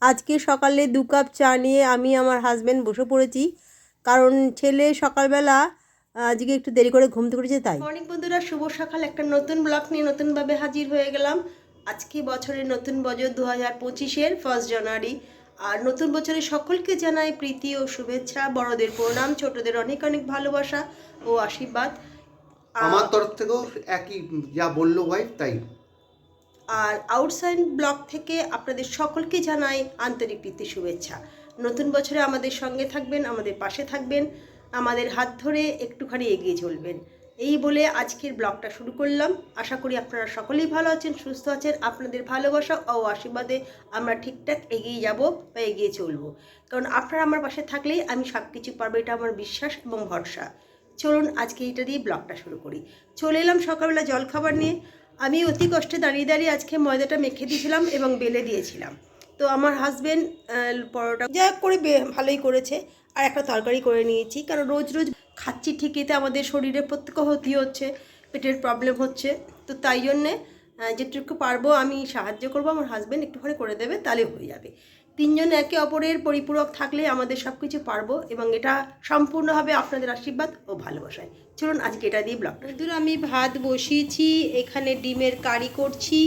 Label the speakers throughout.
Speaker 1: আজকে সকালে 2 কাপ চা নিয়ে আমি আমার হাজব্যান্ড বসে পড়েছি, কারণ ছেলে সকালবেলা আজকে একটু দেরি করে ঘুম থেকে উঠেছে তাই। মর্নিং বন্ধুরা, শুভ সকাল। একটা নতুন ব্লগ নিয়ে নতুনভাবে হাজির হয়ে গেলাম। আজকে বছরের নতুন বছর 2025-এর 1 জানুয়ারি। আর নতুন বছরে সকলকে জানাই প্রীতি ও শুভেচ্ছা, বড়দের প্রণাম, ছোটদের অনেক অনেক ভালোবাসা ও আশীর্বাদ।
Speaker 2: আমার তরফ থেকেও একই যা বললো ওয়াইফ তাই।
Speaker 1: আর আউটসাইড ব্লগ থেকে আপনাদের সকলকে জানাই আন্তরিক প্রীতি শুভেচ্ছা। নতুন বছরে আমাদের সঙ্গে থাকবেন, আমাদের পাশে থাকবেন, আমাদের হাত ধরে একটুখানি এগিয়ে চলবেন, এই বলে আজকের ব্লগটা শুরু করলাম। আশা করি আপনারা সকলেই ভালো আছেন, সুস্থ আছেন। আপনাদের ভালোবাসা ও আশীর্বাদে আমরা ঠিকঠাক এগিয়ে যাব বা এগিয়ে চলবো, কারণ আপনারা আমার পাশে থাকলেই আমি সব কিছু পারবো, এটা আমার বিশ্বাস এবং ভরসা। চলুন আজকে এটা দিয়ে ব্লগটা শুরু করি। চলে এলাম সকালবেলা জলখাবার নিয়ে। আমি অতি কষ্টে দাঁড়িয়ে দাঁড়িয়ে আজকে ময়দাটা মেখে দিয়েছিলাম এবং বেলে দিয়েছিলাম। তো আমার হাজব্যান্ড পরোটা যা করে ভালোই করেছে, আর একটা তরকারি করে নিয়েছি, কারণ রোজ রোজ খাচ্ছি ঠিকই, এতে আমাদের শরীরে প্রত্যেক ক্ষতি হচ্ছে, পেটের প্রবলেম হচ্ছে। তো তাই জন্যে যেটুকু পারবো আমি সাহায্য করবো, আমার হাজব্যান্ড একটুখানি করে দেবে, তাহলে হয়ে যাবে। তিনজন একে অপরের পরিপূরক থাকলে আমাদের সব কিছু পারবো, এবং এটা সম্পূর্ণ হবে আপনাদের আশীর্বাদ ও ভালোবাসায়। চলুন আজকে এটা দিয়ে ব্লগ। বন্ধুরা, আমি ভাত বসিয়েছি, এখানে ডিমের কারি করছি।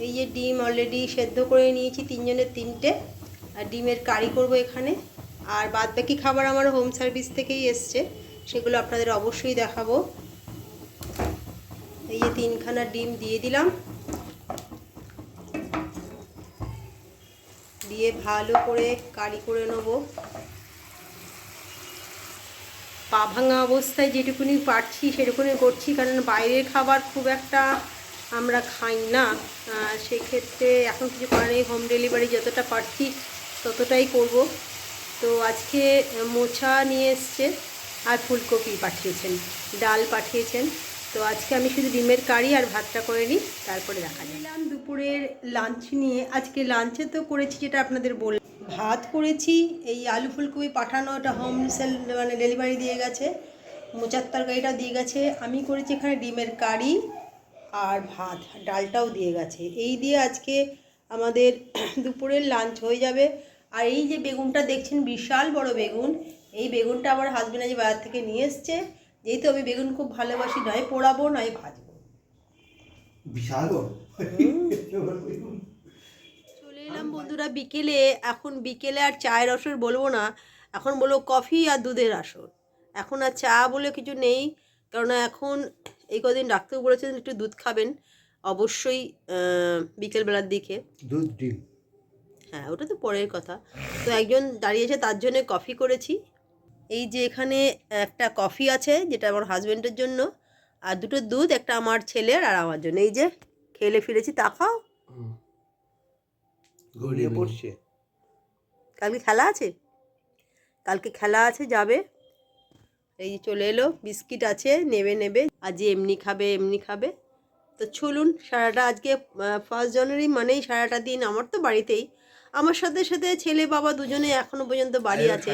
Speaker 1: এই যে ডিম অলরেডি সেদ্ধ করে নিয়েছি, তিনজনের তিনটে, আর ডিমের কারি করব এখানে। আর বাদ বাকি খাবার আমার হোম সার্ভিস থেকেই এসছে, সেগুলো আপনাদের অবশ্যই দেখাবো। এই যে 3খানা ডিম দিয়ে দিলাম, দিয়ে ভালো করে কারি করে নেব। পা ভাঙা অবস্থায় যেটুকুনি পারছি সেটুকুনি করছি, কারণ বাইরের খাবার খুব একটা আমরা খাই না। সেক্ষেত্রে এখন কিছু করার নেই, হোম ডেলিভারি যতটা পারছি ততটাই করব। তো আজকে মোচা নিয়ে এসছে আর ফুলকপি পাঠিয়েছেন, ডাল পাঠিয়েছেন। তো আজকে আমি শুধু ডিমের কারি আর ভাতটা করে নিই, তারপরে দেখা নিলাম দুপুরের লাঞ্চ নিয়ে। আজকে লাঞ্চে তো করেছি যেটা আপনাদের বললাম, ভাত করেছি, এই আলু ফুলকপি পাঠানো, ওটা হোম সেল মানে ডেলিভারি দিয়ে গেছে, মোচার তরকারিটা দিয়ে গেছে। আমি করেছি এখানে ডিমের কারি আর ভাত, ডালটাও দিয়ে গেছে। এই দিয়ে আজকে আমাদের দুপুরের লাঞ্চ হয়ে যাবে। আর এই যে বেগুনটা দেখছেন, বিশাল বড় বেগুন, এই বেগুনটা আমার হাজবেন্ড আজ বাজার থেকে নিয়ে এসছে। যেহেতু আমি বেগুন খুব ভালোবাসি, নয় পোড়াবো নয় ভাজবো।
Speaker 2: বিশাল
Speaker 1: চলে এলাম বন্ধুরা বিকেলে। এখন বিকেলে আর চায়ের আসর বলবো না, এখন বলবো কফি আর দুধের আসর। এখন আর চা বলে কিছু নেই, কারণ এখন এই কদিন ডাক্তার বলেছেন একটু দুধ খাবেন অবশ্যই বিকেলবেলার দিকে।
Speaker 2: দুধ ডিম,
Speaker 1: হ্যাঁ, ওটা তো পরের কথা। তো একজন দাঁড়িয়েছে, তার জন্য কফি করেছি। এই যে এখানে একটা কফি আছে, যেটা আমার হাজব্যান্ডের জন্য, আর দুটো দুধ, একটা আমার ছেলের আর আমার জন্য। এই যে খেলে ফিরেছি, তা খাও।
Speaker 2: ঘুরিয়ে পড়ছে।
Speaker 1: কালকে খেলা আছে, কালকে খেলা আছে, যাবে। এই যে চলে এলো, বিস্কিট আছে, নেবে। আর যে এমনি খাবে এমনি খাবে। তো চলুন, সারাটা আজকে 1 জানুয়ারি মানেই সারাটা দিন আমার তো বাড়িতেই, আমার সাথে সাথে ছেলে বাবা দুজনে এখনো পর্যন্ত বাড়ি আছে।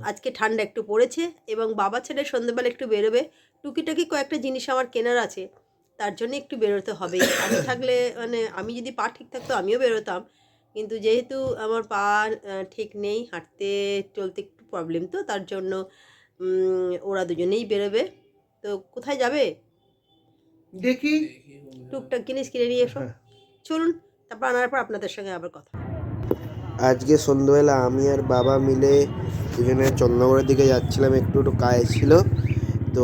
Speaker 1: আজকে ঠান্ডা একটু পড়েছে, এবং বাবা ছেলে সন্ধ্যেবেলা একটু বেরোবে। টুকিটাকি কয়েকটা জিনিস আমার কেনার আছে, তার জন্য একটু বেরোতে হবেই। আমি থাকলে মানে আমি যদি পা ঠিক থাকতো আমিও বেরোতাম, কিন্তু যেহেতু আমার পা ঠিক নেই, হাঁটতে চলতে একটু প্রবলেম, তো তার জন্য ওরা দুজনেই বেরোবে। তো কোথায় যাবে
Speaker 2: দেখি,
Speaker 1: টুকটাক জিনিস কিনে নিয়ে এসো। চলুন, তারপর আনার পর আপনাদের সঙ্গে আবার কথা।
Speaker 3: আজকে সন্ধ্যাবেলা আমি আর বাবা মিলে দুজনে চন্দ্রনগরের দিকে যাচ্ছিলাম, একটু কাজ ছিল। তো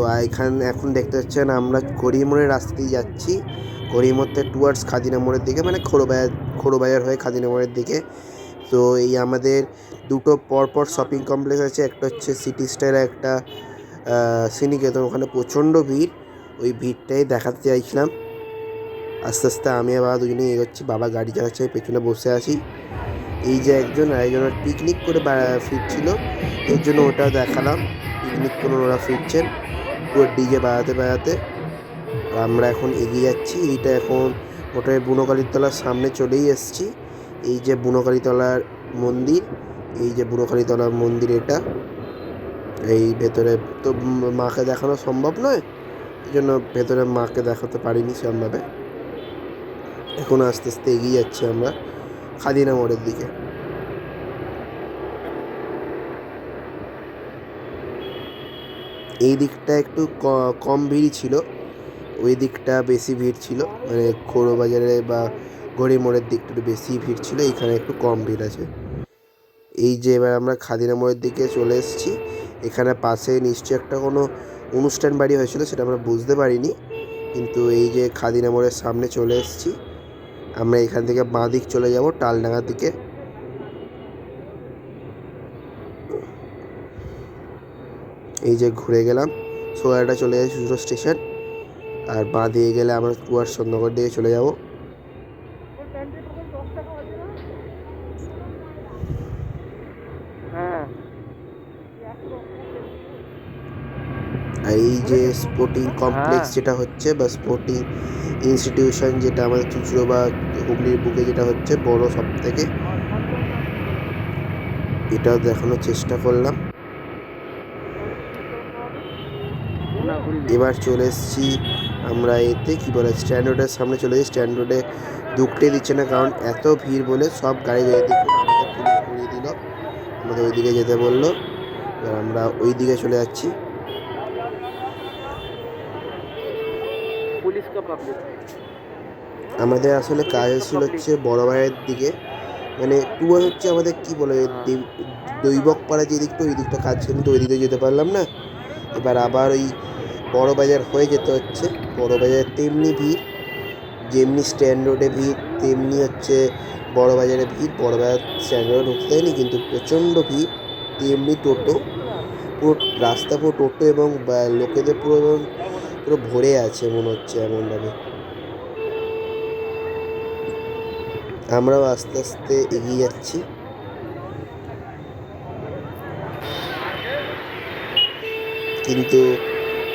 Speaker 3: এখন দেখতে পাচ্ছেন আমরা করিমোড়ের রাস্তা দিয়ে যাচ্ছি, করিমোড় থেকে টুয়ার্ডস খাদিনা মোড়ের দিকে, মানে খোড়োবাজার হয়ে খাদিনা মোড়ের দিকে। তো এই আমাদের দুটো পরপর শপিং কমপ্লেক্স আছে, একটা হচ্ছে সিটি স্টাইল, একটা সিনিকেতন। ওখানে প্রচণ্ড ভিড়, ওই ভিড়টাই দেখাতে চাইছিলাম। আস্তে আস্তে আমি আর বাবা দুজনেই এগোচ্ছি, বাবা গাড়ি চালাচ্ছে, পেছনে বসে আছি। এই যে একজনের পিকনিক করে ফিরছিল, এর জন্য ওটা দেখালাম। পিকনিক করে ওরা ফিরছেন পুরো ডিজে বাজাতে। আমরা এখন এগিয়ে যাচ্ছি। এইটা এখন ওটা বুনোকালীতলার সামনে চলেই এসেছি। এই যে বুনোকালীতলার মন্দির, এই যে বুনোকালীতলার মন্দির, এটা এই ভেতরে তো মাকে দেখানো সম্ভব নয়, এই জন্য ভেতরে মাকে দেখাতে পারিনি সেরকমভাবে। এখন আস্তে আস্তে এগিয়ে যাচ্ছি আমরা। খাদিনা মোড়ের দিকে। এই দিকটা একটু কম ভিড় ছিল, ওই দিকটা বেশি ভিড় ছিল, মানে খোড়ো বাজারে বা ঘড়ি মোড়ের দিকটা একটু বেশি ভিড় ছিল, এখানে একটু কম ভিড় আছে। এই যে এবার আমরা খাদিনা মোড়ের দিকে চলে এসেছি। এখানে পাশে নিশ্চয়ই একটা কোনো অনুষ্ঠান বাড়ি হয়েছিল, সেটা আমরা বুঝতে পারিনি, কিন্তু এই যে খাদিনা মোড়ের সামনে চলে এসেছি। আমরা এখান থেকে বাঁ দিক চলে যাব টালডাঙ্গার দিকে। এই যে ঘুরে গেলাম, সোয়াটা চলে যাচ্ছে সুরো স্টেশন, আর বাঁ দিয়ে গেলে আমরা টুয়ার চন্দ্রনগর দিকে চলে যাব। আর এই যে স্পোর্টিং কমপ্লেক্স যেটা হচ্ছে বা স্পোর্টিং ইনস্টিটিউশন যেটা আমাদের চুঁচুড়ো বা হুগলির বুকে যেটা হচ্ছে বড় সব থেকে, এটাও দেখানোর চেষ্টা করলাম। এবার চলে এসেছি আমরা এতে কি বলে স্ট্যান্ড রোডের সামনে চলে যাই। স্ট্যান্ড রোডে ঢুকতে দিচ্ছে না, কারণ এত ভিড় বলে সব গাড়ি বেরিয়ে দিচ্ছে। আমাদের পুলিশ ঘুরিয়ে দিল, আমাদের ওই দিকে যেতে বললো। এবার আমরা ওই দিকে চলে যাচ্ছি। আমাদের আসলে কাজ ছিল হচ্ছে বড় ভাইয়ের দিকে, মানে টুয়ার হচ্ছে আমাদের কি বলে দৈবকপাড়া যে দিকটা, ওই দিকটা কাজ ছিল, কিন্তু ওই দিকে যেতে পারলাম না। এবার আবার ওই বড় বাজার হয়ে যেতে হচ্ছে। বড় বাজার তেমনি ভিড়, যেমনি স্ট্যান্ড রোডে ভিড় তেমনি হচ্ছে বড় বাজারে ভিড়। বড় বাজার স্ট্যান্ড রোডে ঢুকতে দেয়নি, কিন্তু প্রচণ্ড ভিড়। তেমনি টোটো, পুরো রাস্তা পুরো টোটো এবং লোকেদের পুরো পুরো ভরে আছে মনে হচ্ছে এমনভাবে। আমরাও আস্তে আস্তে এগিয়ে যাচ্ছি। কিন্তু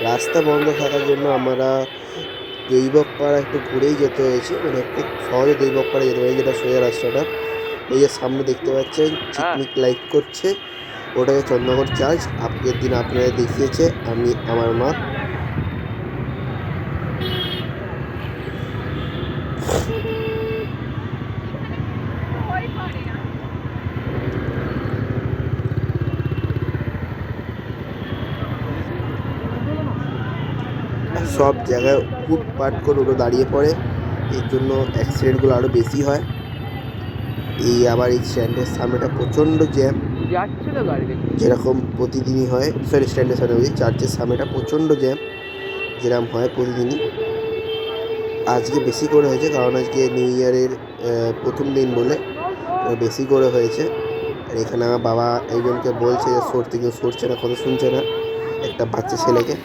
Speaker 3: রাস্তা বন্ধ থাকার জন্য আমরা দৈবকপাড়া একটু ঘুরেই যেতে হয়েছে, মানে খুব সহজে দৈবকপাড়া যেতে পারি, যেটা সোজা রাস্তাটা। ওই যে সামনে দেখতে পাচ্ছেন চিকমিক লাইট করছে, ওটাকে চন্দ্রনগর চার্চ। আগের দিন আপনারা দেখিয়েছে আমি আমার মা। সব জায়গায় হুটপাট করে ওটা দাঁড়িয়ে পড়ে, এর জন্য অ্যাক্সিডেন্টগুলো আরও বেশি হয়। এই আবার এই স্ট্যান্ডের সামনেটা প্রচণ্ড জ্যাম, যেরকম প্রতিদিনই হয়। সরি, স্ট্যান্ডের সামনে বলছি, চার্চের সামনেটা প্রচণ্ড জ্যাম, যেরকম হয় প্রতিদিনই। আজকে বেশি করে হয়েছে, কারণ আজকে নিউ ইয়ারের প্রথম দিন বলে বেশি করে হয়েছে। আর এখানে আমার বাবা একজনকে বলছে যে সরতে, কেউ সরছে না, কথা শুনছে না, একটা বাচ্চা ছেলেকে,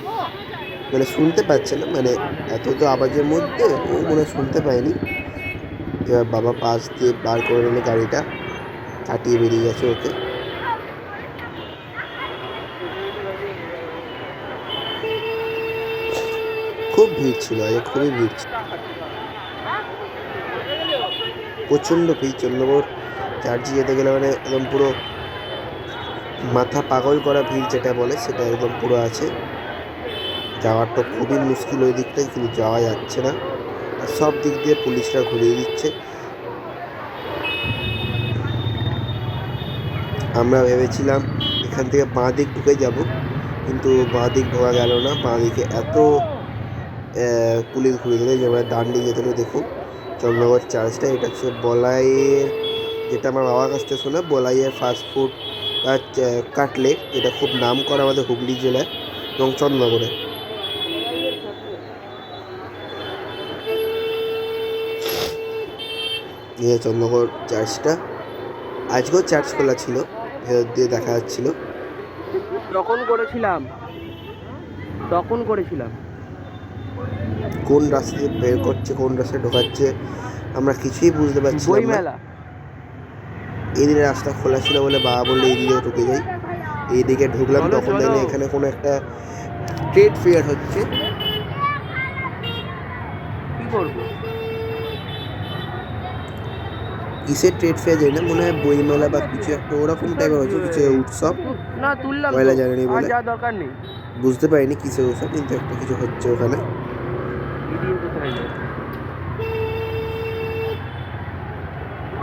Speaker 3: মানে শুনতে পাচ্ছে না, মানে এত তো আওয়াজের মধ্যে ও মনে শুনতে পায়নি। এবার বাবা পাশ দিয়ে বার করে নিল গাড়িটা, কাটিয়ে বেরিয়ে গেছে ওকে। খুব ভিড় ছিল আজ, খুবই ভিড় ছিল, প্রচণ্ড ভিড়। চন্দ্রনগর চার্চে যেতে গেলে মানে একদম পুরো মাথা পাগল করা ভিড় যেটা বলে, সেটা একদম পুরো আছে। যাওয়াটা খুবই মুশকিল ওই দিকটাই, কিন্তু যাওয়া যাচ্ছে না, আর সব দিক দিয়ে পুলিশরা ঘুরিয়ে দিচ্ছে। আমরা ভেবেছিলাম এখান থেকে বাঁ দিক ঢুকে যাব, কিন্তু বাঁ দিক ঢোকা গেল না। বাঁ দিকে এত পুলিশ ঘুরে দিল যে আমরা ডান দিকে যেতে হলো। দেখুন চন্দ্রনগর চার্চটা, এটা হচ্ছে বলাইয়ের, যেটা আমার বাবার কাছ থেকে শোনা, বলাইয়ের ফাস্টফুড বা কাটলেট, যেটা খুব নাম করা আমাদের হুগলি জেলায় এবং চন্দ্রনগরে। এই চন্দ্রনগর চার্চটা, আজকেও চার্চ খোলা ছিল, ভেতর দিয়ে দেখা যাচ্ছিল।
Speaker 4: তখন করেছিলাম
Speaker 3: কোন রাস্তায় বের করছে, কোন রাস্তায় ঢোকাচ্ছে আমরা কিছুই বুঝতে পারছিলাম না। এইদিকে রাস্তা খোলা ছিল বলে বাবা বললে এইদিকে ঢুকে যাই। এইদিকে ঢুকলাম, তখন দেখলে এখানে কোনো একটা ট্রেড ফেয়ার হচ্ছে।
Speaker 4: কি করবো,
Speaker 3: কিসের ট্রেড ফেয়ার জানি না, মনে হয় বইমেলা বা কিছু একটা ওরকম টাইপের হচ্ছে, কিছু উৎসব
Speaker 4: না তুললাম
Speaker 3: পয়লা জানুয়ারি বলে,
Speaker 4: যাওয়ার দরকার নেই।
Speaker 3: বুঝতে পারিনি কিসের উৎসব, কিন্তু একটা কিছু হচ্ছে ওখানে।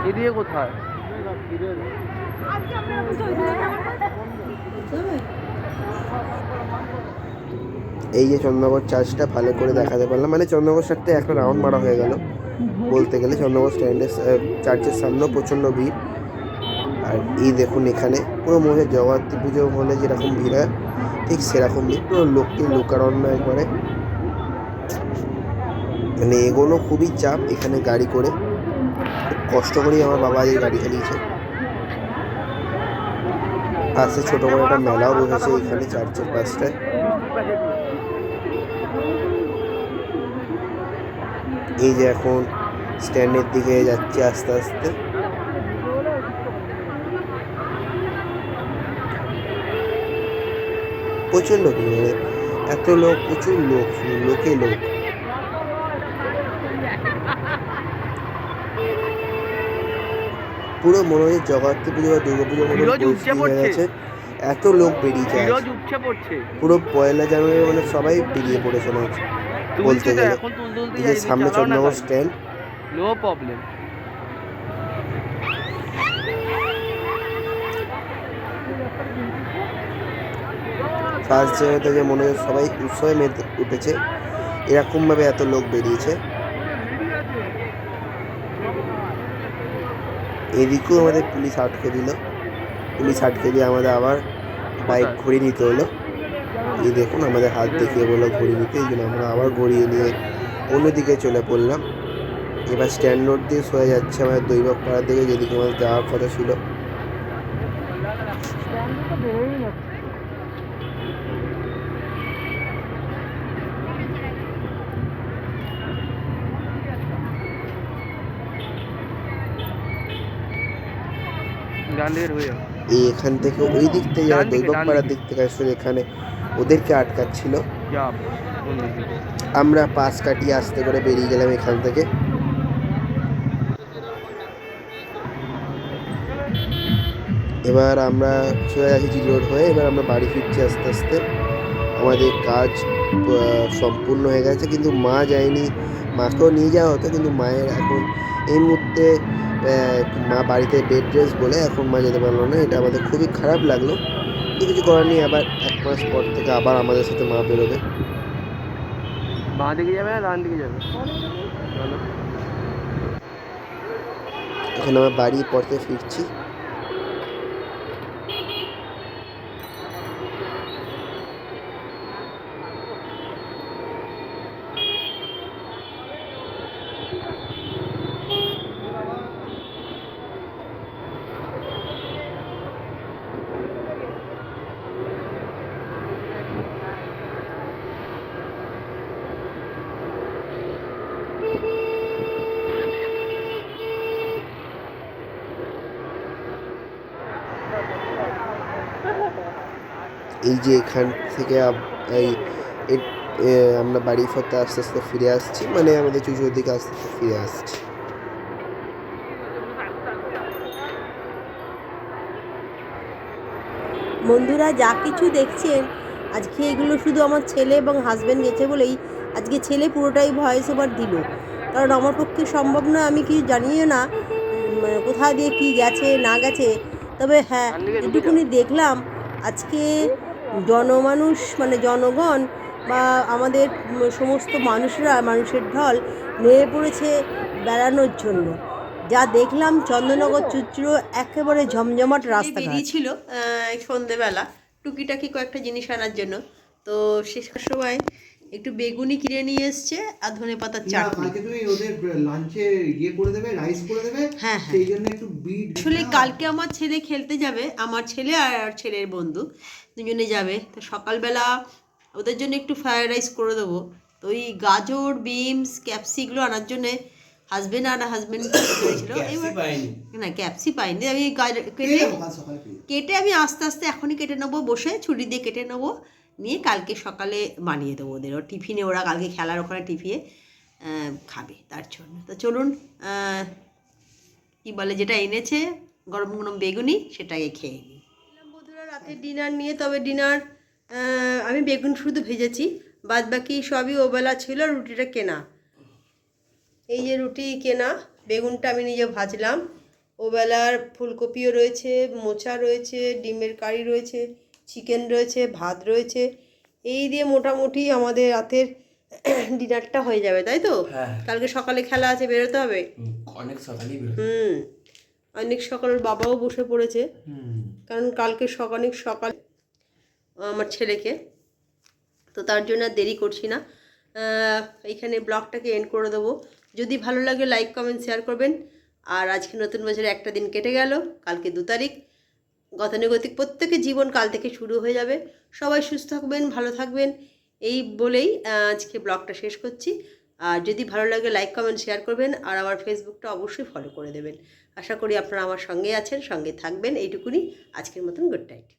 Speaker 4: এদিকে কোথায়?
Speaker 3: এই যে চন্দ্রনগর চার্চটা ভালো করে দেখাতে পারলাম, মানে চন্দ্রনগর সাইডটা একটা রাউন্ড মারা হয়ে গেল বলতে গেলে। চন্দ্রনগর স্ট্যান্ডের চার্চের সামনেও প্রচণ্ড ভিড়। আর এই দেখুন এখানে পুরো মনে হয় জগদ্ধাত্রী পুজো হলে যেরকম ভিড় হয় ঠিক সেরকম ভিড়, পুরো লোককে লোকারণ্য একবারে। মানে এগোনো খুবই চাপ এখানে গাড়ি করে, খুব কষ্ট করেই আমার বাবা এই গাড়ি চালিয়েছে। পাশে ছোটো করে একটা মেলাও বসেছে এখানে চার্চের পাশটায়। এই যে এখন স্ট্যান্ডের দিকে যাচ্ছে আস্তে আস্তে। প্রচণ্ড ভিড়, মানে এত লোক, প্রচুর লোক, লোকে লোক। পুরো মনে হয় জগদ্ধাত্রী পুজো বা দুর্গা পুজোর মতো
Speaker 4: ফিরোজ উপচে
Speaker 3: হয়ে
Speaker 4: পড়ছে।
Speaker 3: গেছে, এত লোক বেরিয়েছে আজ।
Speaker 4: ফিরোজ উপচে পড়ছে।
Speaker 3: পুরো 1 জানুয়ারি মানে সবাই বেরিয়ে পড়েছে না বলতে
Speaker 4: তুলছে তো,
Speaker 3: গেলে।
Speaker 4: এখন তুলতে
Speaker 3: এই যে
Speaker 4: যাই,
Speaker 3: সামনে
Speaker 4: চালাও না
Speaker 3: চন্দ্রনগর
Speaker 4: গাড়ি।
Speaker 3: Stand,
Speaker 4: no problem.
Speaker 3: ফার্স্ট জানুয়ারি থেকে মনে হয় সবাই উৎসবে মেতে উঠেছে, এরকমভাবে এত লোক বেরিয়েছে। এদিকেও আমাদের পুলিশ আটকে দিল, পুলিশ আটকে দিয়ে আমাদের আবার বাইক ঘুরিয়ে নিতে হলো। এই দেখুন আমাদের হাত দেখিয়ে বললো ঘুরিয়ে নিতে, এই জন্য আমরা আবার ঘুরিয়ে নিয়ে অন্যদিকে চলে পড়লাম। এবার স্ট্যান্ড রোড দিয়ে সোজা যাচ্ছে আমাদের দৈবক পাড়ার দিকে, যেদিকে আমাদের যাওয়ার কথা ছিল।
Speaker 4: ডান দিকের হয়ে যাও।
Speaker 3: এই এখান থেকে ওই দিক থেকে যারা
Speaker 4: ডান দিকে,
Speaker 3: দৈবক
Speaker 4: ডান
Speaker 3: পাড়ার
Speaker 4: দিকে।
Speaker 3: দিক থেকে আসলে এখানে ওদেরকে আটকাচ্ছিল।
Speaker 4: যা কোন দিকে?
Speaker 3: আমরা পাশ কাটিয়ে আস্তে করে বেরিয়ে গেলাম এখান থেকে। এবার আমরা চলে যাচ্ছি জি রোড হয়ে, এবার আমরা বাড়ি ফিরছি আস্তে আস্তে। আমাদের কাজ সম্পূর্ণ হয়ে গেছে, কিন্তু মা যায়নি। মাকেও নিয়ে যাওয়া হতো, কিন্তু মায়ের এখন এই মুহূর্তে মা বাড়িতে বেড রেস্ট বলে এখন মা যেতে পারলো না। এটা আমাদের খুবই খারাপ লাগলো, কিছু করার নেই। আবার 1 মাস পর থেকে আবার আমাদের সাথে মা বেরোবে।
Speaker 4: বাঁ দিকে যাবে না ডান দিকে যাবে? চলো।
Speaker 3: এখন আমরা বাড়ির পথে ফিরছি। এই যে এখান থেকে আমরা বাড়ি ফিরতে আস্তে আস্তে ফিরে আসছি, মানে আমাদের চুচুর দিকে আস্তে আস্তে ফিরে আসছি।
Speaker 1: বন্ধুরা যা কিছু দেখছেন আজকে এগুলো শুধু আমার ছেলে এবং হাজব্যান্ড গেছে বলেই আজকে ছেলে পুরোটাই ভয়েস ওভার দিল, কারণ আমার পক্ষে সম্ভব নয়, আমি কিছু জানিও না মানে কোথা দিয়ে কি গেছে না গেছে। তবে হ্যাঁ, এটুকুনি দেখলাম আজকে জনমানুষ মানে জনগণ বা আমাদের সমস্ত মানুষরা, মানুষের ঢল নেমে পড়েছে বেড়ানোর জন্য। যা দেখলাম চন্দননগর চুঁচুড়ো একেবারে জমজমাট রাস্তা বেরিয়েছিল সন্ধেবেলা টুকিটাকি কয়েকটা জিনিস আনার জন্য। তো শেষ সময় একটু বেগুনি কিনে নিয়ে এসছে আর ধনেপাতার চাটনি।
Speaker 2: কালকে তুমি ওদের লাঞ্চে ইয়ে করে দেবে, রাইস করে দেবে।
Speaker 1: হ্যাঁ,
Speaker 2: সেই জন্য একটু বিট।
Speaker 1: আসলে কালকে আমার ছেলে খেলতে যাবে, আমার ছেলে আর ছেলের বন্ধু দুজনে যাবে। তো সকালবেলা ওদের জন্য একটু ফ্রায়েড রাইস করে দেবো। তো ওই গাজর, বিনস, ক্যাপসিগুলো আনার জন্যে হাজবেন্ড করেছিল। এবার না ক্যাপসি পাইনি, আমি কেটে আমি আস্তে আস্তে এখনই কেটে নেবো, বসে ছুরি দিয়ে কেটে নেবো, নিয়ে কালকে সকালে বানিয়ে দেবো ওদের। ও টিফিনে, ওরা কালকে খেলার ওখানে টিফিনে খাবে তার জন্য। তো চলুন কী বলে যেটা এনেছে গরম গরম বেগুনি সেটাকে খেয়ে নিই। বন্ধুরা রাতের ডিনার নিয়ে, তবে ডিনার আমি বেগুন শুধু ভেজেছি, বাদ বাকি সবই ওবেলা ছিল, রুটিটা কেনা। এই যে রুটি কেনা, বেগুনটা আমি নিজে ভাজলাম, ওবেলার ফুলকপিও রয়েছে, মোচা রয়েছে, ডিমের কারি রয়েছে, চিকেন রয়েছে, ভাত রয়েছে। এই দিয়ে মোটামুটি আমাদের রাতের ডিনারটা হয়ে যাবে, তাই তো?
Speaker 5: হ্যাঁ।
Speaker 1: কালকে সকালে খেলা আছে, বেরোতে হবে।
Speaker 5: অনেক সকালেই বেরোয়।
Speaker 1: অনেক সকালের বাবাও বসে পড়েছে, কারণ কালকে অনেক সকাল আমার ছেলেকে, তো তার জন্য আর দেরি করছি না। এইখানে ব্লগটাকে এন্ড করে দেবো। যদি ভালো লাগে লাইক কমেন্ট শেয়ার করবেন। আর আজকে নতুন বছরে একটা দিন কেটে গেল, কালকে 2 তারিখ। গতানুগতিক প্রত্যেকের জীবন কাল থেকে শুরু হয়ে যাবে। সবাই সুস্থ থাকবেন, ভালো থাকবেন, এই বলেই আজকে ব্লগটা শেষ করছি। আর যদি ভালো লাগে লাইক কমেন্ট শেয়ার করবেন, আর আমার ফেসবুকটা অবশ্যই ফলো করে দেবেন। আশা করি আপনারা আমার সঙ্গে আছেন, সঙ্গে থাকবেন। এইটুকুনি, আজকের মতন গুড নাইট।